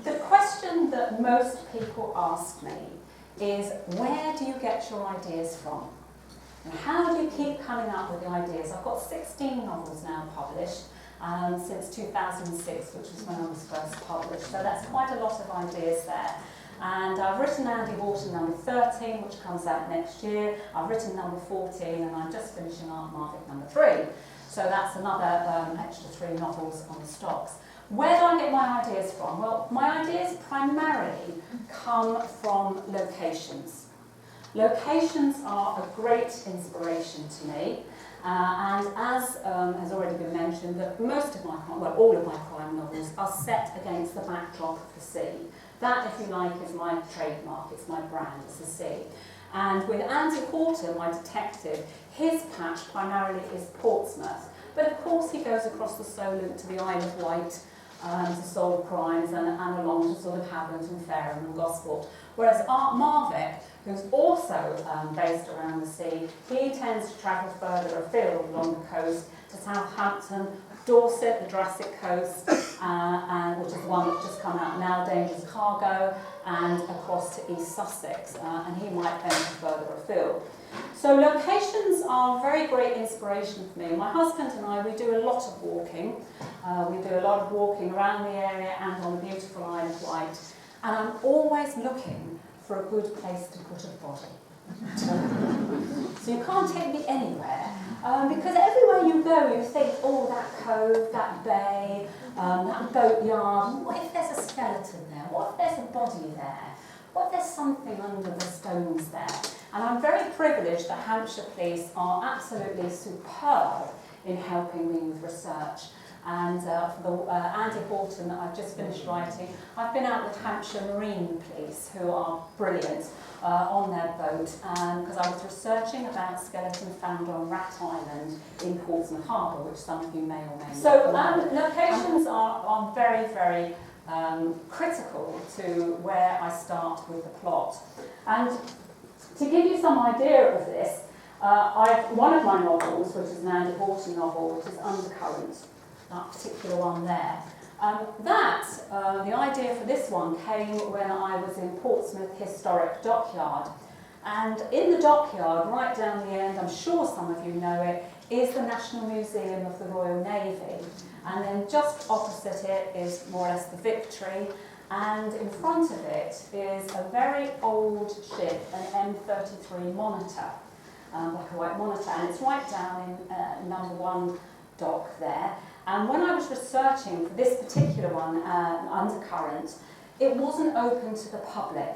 The question that most people ask me is, where do you get your ideas from? And how do you keep coming up with the ideas? I've got 16 novels now published since 2006, which was when I was first published. So that's quite a lot of ideas there. And I've written Andy Horton number 13, which comes out next year. I've written number 14, and I'm just finishing Art Marvik number 3. So that's another extra 3 novels on the stocks. Where do I get my ideas from? Well, my ideas primarily come from locations. Locations are a great inspiration to me. And as has already been mentioned, that most of my crime, well, all of my crime novels are set against the backdrop of the sea. That, if you like, is my trademark, it's my brand, it's the sea. And with Andy Horton, my detective, his patch primarily is Portsmouth. But of course he goes across the Solent to the Isle of Wight to solve crimes and along to sort of Havant and Fareham and Gosport. Whereas Art Marvik, who's also based around the sea, he tends to travel further afield along the coast to Southampton, Dorset, the Jurassic Coast, and which is the one that's just come out now, Dangerous Cargo, and across to East Sussex, and he might venture further afield. So locations are a very great inspiration for me. My husband and I, we do a lot of walking. We do a lot of walking around the area and on the beautiful Isle of Wight, and I'm always looking for a good place to put a body. So you can't take me anywhere, because everywhere you go you think, oh, that cove, that bay, that boatyard, what if there's a skeleton there? What if there's a body there? What if there's something under the stones there? And I'm very privileged that Hampshire Police are absolutely superb in helping me with research. And for the Andy Horton that I've just finished writing, I've been out with Hampshire Marine Police, who are brilliant, on their boat, because I was researching about skeletons found on Rat Island in Portsmouth Harbour, which some of you may or may not know. So locations are very, very critical to where I start with the plot. And to give you some idea of this, one of my novels, which is an Andy Horton novel, which is Undercurrent, that particular one there. The idea for this one came when I was in Portsmouth Historic Dockyard. And in the dockyard, right down the end, I'm sure some of you know it, is the National Museum of the Royal Navy. And then just opposite it is more or less the Victory. And in front of it is a very old ship, an M33 Monitor, black and white Monitor. And it's right down in number 1 dock there. And when I was researching for this particular one, Undercurrent, it wasn't open to the public.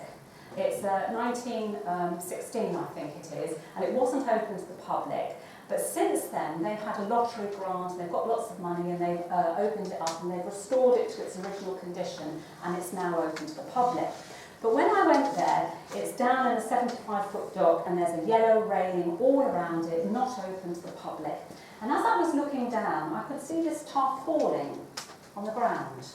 It's 1916, I think it is, and it wasn't open to the public. But since then, they've had a lottery grant, and they've got lots of money, and they've opened it up, and they've restored it to its original condition, and it's now open to the public. But when I went there, it's down in a 75-foot dock, and there's a yellow railing all around it, not open to the public. And as I was looking down, I could see this tarpaulin on the ground.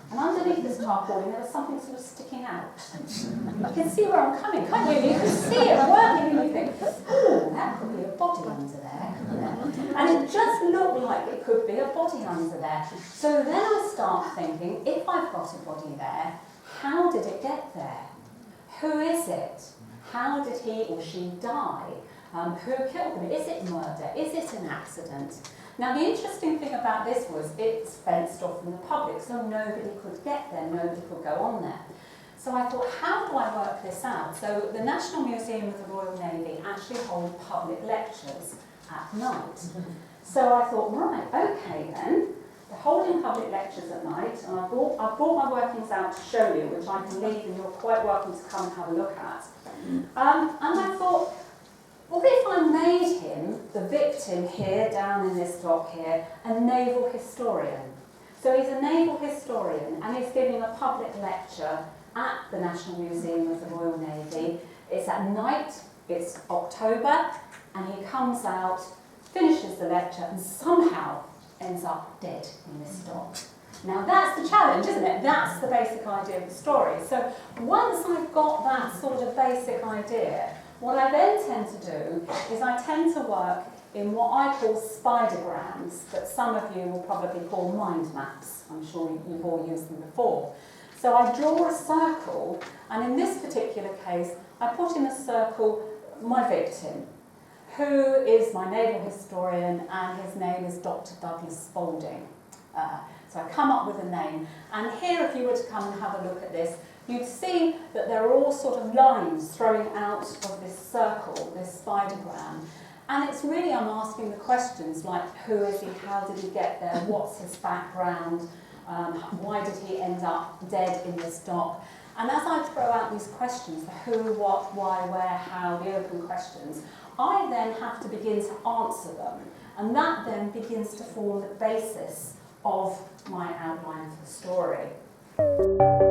And underneath this tarpaulin, there was something sort of sticking out. You can see where I'm coming, can't you? You can see it working, and you think, oh, that could be a body under there, couldn't it? And it just looked like it could be a body under there. So then I start thinking, if I've got a body there, how did it get there? Who is it? How did he or she die? Who killed them? Is it murder? Is it an accident? Now, the interesting thing about this was it's fenced off from the public, so nobody could get there, nobody could go on there. So I thought, how do I work this out? So the National Museum of the Royal Navy actually hold public lectures at night. So I thought, right, okay then, they're holding public lectures at night, and I brought my workings out to show you, which I can leave, and you're quite welcome to come and have a look at. And I thought, what if I made him, the victim here, down in this dock here, a naval historian? So he's a naval historian, and he's giving a public lecture at the National Museum of the Royal Navy. It's at night, it's October, and he comes out, finishes the lecture, and somehow ends up dead in this dock. Now that's the challenge, isn't it? That's the basic idea of the story. So once I've got that sort of basic idea, what I then tend to do is I tend to work in what I call spidergrams, but some of you will probably call mind maps. I'm sure you've all used them before. So I draw a circle, and in this particular case, I put in a circle my victim, who is my naval historian, and his name is Dr. Douglas Spalding. So I come up with a name, and here, if you were to come and have a look at this, you'd see that there are all sort of lines throwing out of this circle, this spidergram. And it's really, I'm asking the questions like, who is he, how did he get there, what's his background, why did he end up dead in this dock? And as I throw out these questions, the who, what, why, where, how, the open questions, I then have to begin to answer them. And that then begins to form the basis of my outline for the story.